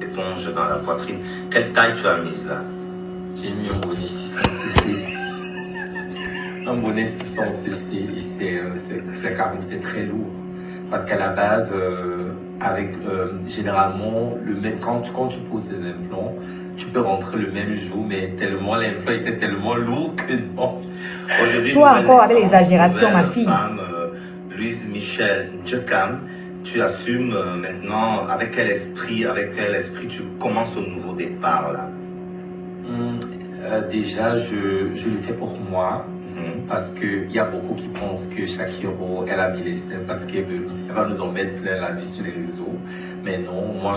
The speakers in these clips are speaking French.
éponge dans la poitrine. Quelle taille tu as mise là? J'ai mis un bonnet 600cc. Un bonnet 600cc et c'est très lourd. Parce qu'à la base, généralement, quand tu poses tes implants, tu peux rentrer le même jour, mais tellement l'implant était tellement lourd que non. Toi encore avec l'exagération, ma fille. Femme, Louise Michel Njekam, tu assumes maintenant avec quel esprit tu commences au nouveau départ là? Déjà, je le fais pour moi. Parce qu'il y a beaucoup qui pensent que Shakiro, elle a mis les seins parce qu'elle va nous en mettre plein la vie sur les réseaux. Mais non, moi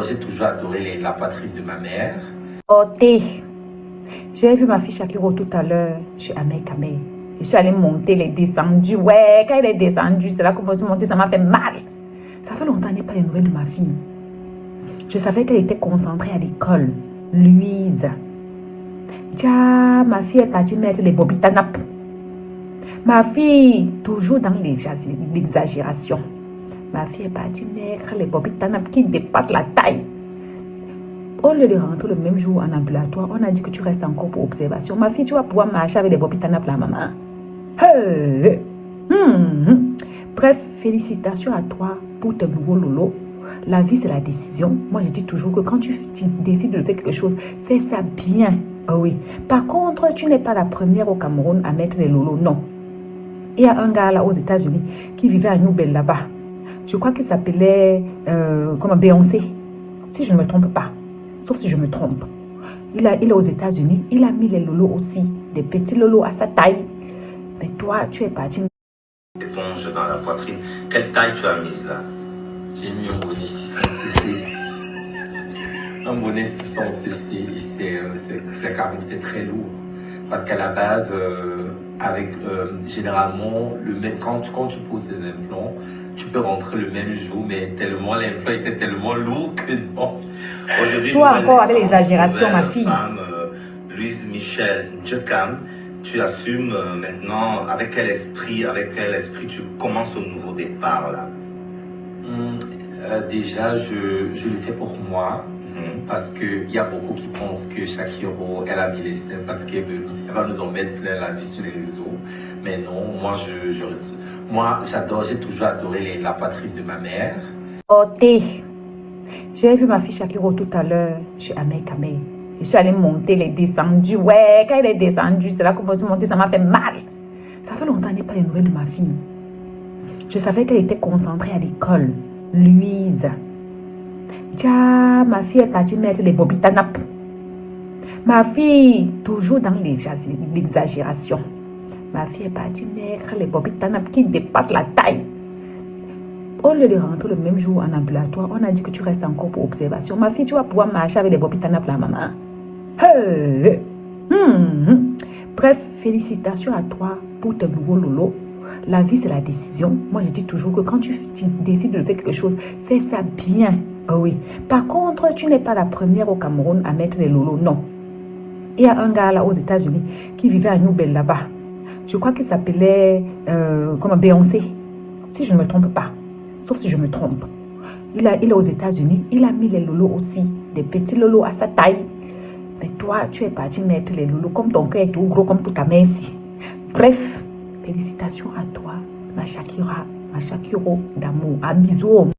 j'ai toujours adoré la poitrine de ma mère. Oh, j'ai vu ma fille Shakiro tout à l'heure chez Ahmed Kamé. Je suis allée monter les descendus. Ouais, quand elle est descendue, c'est là qu'on peut se monter, ça m'a fait mal. Ça fait longtemps que je n'ai pas les nouvelles de ma fille. Je savais qu'elle était concentrée à l'école. Louise. Tiens, ma fille est partie mettre les bobitanap. Ma fille, toujours dans l'exagération. Ma fille est partie mettre les bobitanap qui dépassent la taille. Au lieu de rentrer le même jour en ambulatoire, on a dit que tu restes encore pour observation. Ma fille, tu vas pouvoir marcher avec les bobitanap là, maman. Bref, félicitations à toi pour tes nouveaux lolos. La vie, c'est la décision. Moi, je dis toujours que quand tu décides de faire quelque chose, fais ça bien. Ah oui. Par contre, tu n'es pas la première au Cameroun à mettre les lolos, non. Il y a un gars là aux États-Unis qui vivait à New Bell là-bas. Je crois qu'il s'appelait Beyoncé. Si je ne me trompe pas. Sauf si je me trompe. Il est aux États-Unis. Il a mis les lolos aussi. Des petits lolos à sa taille. Mais toi, tu es parti. Éponge dans la poitrine. Quelle taille tu as mise là? J'ai mis un bonnet 600cc. Un bonnet 600cc et c'est très lourd. Parce qu'à la base, généralement, quand tu poses tes implants, tu peux rentrer le même jour, mais tellement l'implant était tellement lourd que non. Toi encore avec l'exagération, ma fille. Femme, Louise Michel Njekam, tu assumes maintenant avec quel esprit tu commences au nouveau départ là? Déjà, je le fais pour moi. Parce qu'il y a beaucoup qui pensent que Shakiro, elle a mis les seins parce qu'elle va nous en mettre plein la vie sur les réseaux. Mais non, moi j'ai toujours adoré la poitrine de ma mère. Oh, j'ai vu ma fille Shakiro tout à l'heure chez Ahmed Kamé. Je suis allée monter les descendus. Ouais, quand elle est descendue, c'est là qu'on peut se monter, ça m'a fait mal. Ça fait longtemps que je n'ai pas les nouvelles de ma fille. Je savais qu'elle était concentrée à l'école. Louise. Tiens, ma fille est partie mettre les bobitanap. Ma fille, toujours dans l'exagération. Ma fille est partie mettre les bobitanap qui dépassent la taille. Au lieu de rentrer le même jour en ambulatoire, on a dit que tu restes encore pour observation. Ma fille, tu vas pouvoir marcher avec les bobitanap là, maman. Bref, félicitations à toi pour tes nouveaux lolos. La vie, c'est la décision. Moi, je dis toujours que quand tu décides de faire quelque chose, fais ça bien. Ah oui. Par contre, tu n'es pas la première au Cameroun à mettre les lolos, non. Il y a un gars là aux États-Unis qui vivait à New Bell là-bas. Je crois qu'il s'appelait Beyoncé. Si je ne me trompe pas. Sauf si je me trompe. Il est aux États-Unis. Il a mis les lolos aussi. Des petits lolos à sa taille. Mais toi, tu es parti mettre les lolos comme ton cœur est tout gros comme toute ta main ici. Bref, félicitations à toi, ma Shakiro d'amour. À bisous.